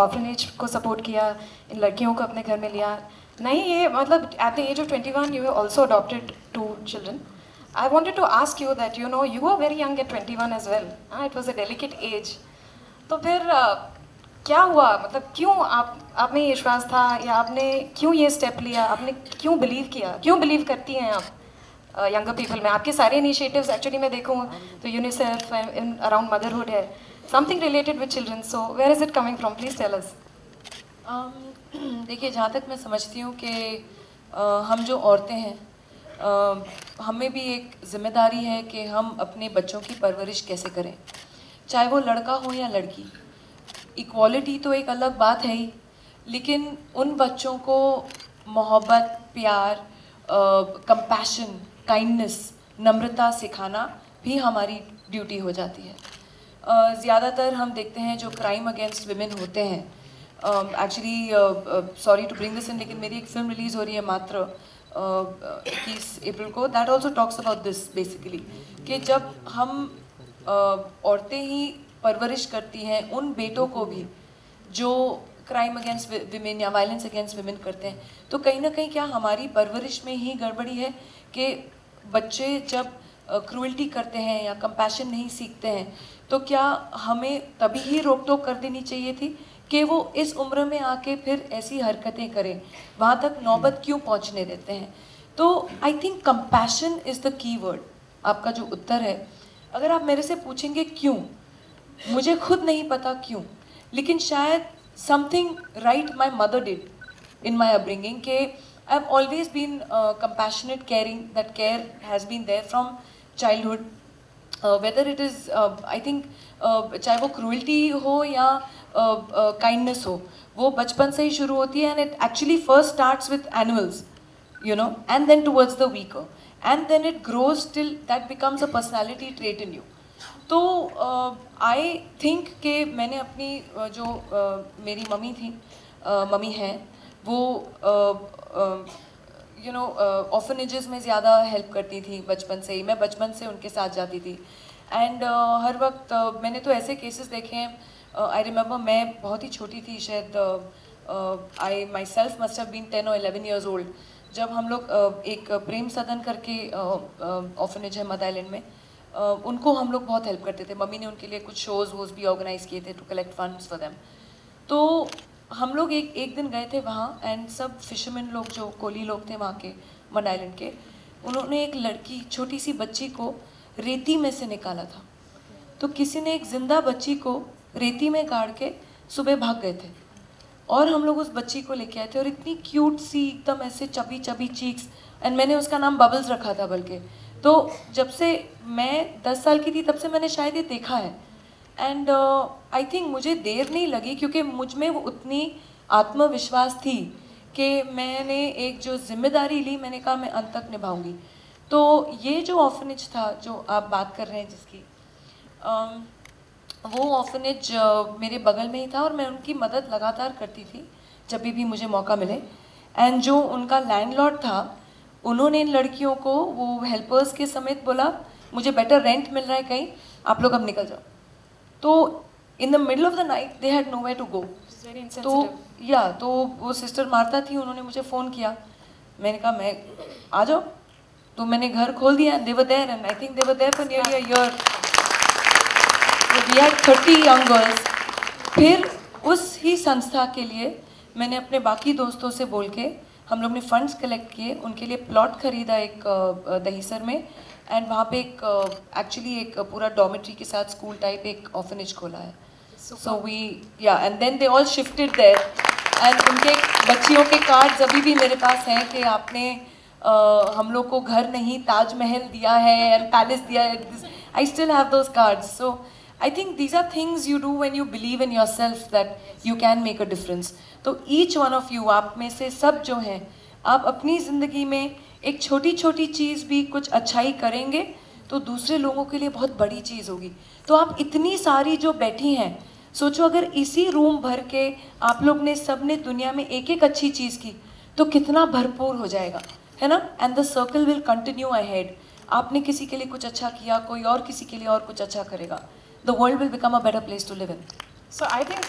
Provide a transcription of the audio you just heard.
Orphanage को support किया, इन लड़कियों को अपने घर में लिया, नहीं ये मतलब at the age of 21 you also adopted 2 children. I wanted to ask you that you were very young at 21 as well. It was a delicate age. तो फिर क्या हुआ, मतलब क्यों आप में ये विश्वास था, या आपने क्यों ये स्टेप लिया, आपने क्यों बिलीव किया, क्यों बिलीव करती हैं आप यंगर पीपल में? आपके सारे इनिशिएटिव्स एक्चुअली मैं देखूँ तो यूनिसेफ इन अराउंड मदरहुड है, something related with children. So where is it coming from, please tell us. देखिए, जहाँ तक मैं समझती हूँ कि हम जो औरतें हैं, हमें भी एक जिम्मेदारी है कि हम अपने बच्चों की परवरिश कैसे करें, चाहे वो लड़का हो या लड़की. इक्वालिटी तो एक अलग बात है ही, लेकिन उन बच्चों को मोहब्बत, प्यार, कंपैशन, काइंडनेस, नम्रता सिखाना भी हमारी ड्यूटी हो जाती है. ज़्यादातर हम देखते हैं जो क्राइम अगेंस्ट विमेन होते हैं, actually sorry to bring this in, लेकिन मेरी एक फिल्म रिलीज़ हो रही है मात्र 21 अप्रैल को, that also talks about this basically, कि जब हम औरतें ही परवरिश करती हैं उन बेटों को भी जो क्राइम अगेंस्ट विमेन या वायलेंस अगेंस्ट विमेन करते हैं, तो कहीं ना कहीं क्या हमारी परवरिश में ही गड़बड़ी है कि बच्चे जब क्रूअल्टी करते हैं या कंपैशन नहीं सीखते हैं, तो क्या हमें तभी ही रोक टोक कर देनी चाहिए थी कि वो इस उम्र में आके फिर ऐसी हरकतें करें, वहाँ तक नौबत क्यों पहुँचने देते हैं? तो I think compassion is the key word. आपका जो उत्तर है, अगर आप मेरे से पूछेंगे क्यों, मुझे खुद नहीं पता क्यों, लेकिन शायद something right my mother did in my upbringing, के I have always been compassionate, caring. That care has been there from childhood. Whether it is, I think चाहे वो क्रूअल्टी हो या काइंडनेस हो, वो बचपन से ही शुरू होती है. And it actually first starts with animals, and then towards the weaker, and then it grows till that becomes a personality trait in you. तो आई थिंक कि मैंने अपनी जो मेरी मम्मी थी, मम्मी हैं, वो ऑर्फनेजेस में ज़्यादा हेल्प करती थी बचपन से ही. मैं बचपन से उनके साथ जाती थी. एंड हर वक्त मैंने तो ऐसे केसेस देखे हैं. आई रिमेंबर मैं बहुत ही छोटी थी, शायद I myself must have been 10 or 11 years old, जब हम लोग एक प्रेम सदन करके ऑर्फनेज है मद आइलैंड में, उनको हम लोग बहुत हेल्प करते थे. मम्मी ने उनके लिए कुछ शोज़ वोज़ भी ऑर्गेनाइज़ किए थे to collect funds for them. तो हम लोग एक दिन गए थे वहाँ, एंड सब फिशरमैन लोग, जो कोली लोग थे वहाँ के मड आइलैंड के, उन्होंने एक लड़की, छोटी सी बच्ची को रेती में से निकाला था. तो किसी ने एक जिंदा बच्ची को रेती में गाड़ के सुबह भाग गए थे, और हम लोग उस बच्ची को लेके आए थे, और इतनी क्यूट सी, एकदम ऐसे चबी चबी चीक्स, एंड मैंने उसका नाम बबल्स रखा था बल्कि. तो जब से मैं 10 साल की थी तब से मैंने शायद ये देखा है. एंड आई थिंक मुझे देर नहीं लगी, क्योंकि मुझ में वो उतनी आत्मविश्वास थी कि मैंने एक जो जिम्मेदारी ली, मैंने कहा मैं अंत तक निभाऊंगी. तो ये जो ऑर्फनेज था जो आप बात कर रहे हैं जिसकी, वो ऑर्फनेज मेरे बगल में ही था, और मैं उनकी मदद लगातार करती थी जब भी मुझे मौका मिले. एंड जो उनका लैंडलॉर्ड था, उन्होंने इन लड़कियों को, वो हेल्पर्स के समेत बोला, मुझे बेटर रेंट मिल रहा है कहीं, आप लोग अब निकल जाओ. तो in the middle of the night they had nowhere to go. तो वो सिस्टर मार्था थी, उन्होंने मुझे फ़ोन किया, मैंने कहा मैं आ जाओ. तो मैंने घर खोल दिया, they were there, and I think they were there for nearly a year. We had 30 young girls. फिर उस ही संस्था के लिए मैंने अपने बाकी दोस्तों से बोल के, हम लोग ने फंड्स कलेक्ट किए, उनके लिए प्लॉट खरीदा एक दहीसर में, एंड वहाँ पे एक एक्चुअली एक पूरा डॉर्मेट्री के साथ स्कूल टाइप एक ऑर्फनेज खोला है. So we and then they all shifted there. And उनके बच्चियों के कार्ड्स अभी भी मेरे पास हैं कि आपने हम लोग को घर नहीं, ताजमहल दिया है एंड पैलेस दिया है. I still have those cards. So I think these are things you do when you believe in yourself that you can make a difference. तो each one of you, आप में से सब जो हैं, आप अपनी ज़िंदगी में एक छोटी छोटी चीज़ भी कुछ अच्छाई करेंगे तो दूसरे लोगों के लिए बहुत बड़ी चीज़ होगी. तो आप इतनी सारी जो बैठी हैं, सोचो अगर इसी रूम भर के आप लोग ने, सब ने दुनिया में एक एक अच्छी चीज़ की, तो कितना भरपूर हो जाएगा, है ना? And the circle will continue ahead. आपने किसी के लिए कुछ अच्छा किया, कोई और किसी के लिए और कुछ अच्छा करेगा. The world will become a better place to live in. So I think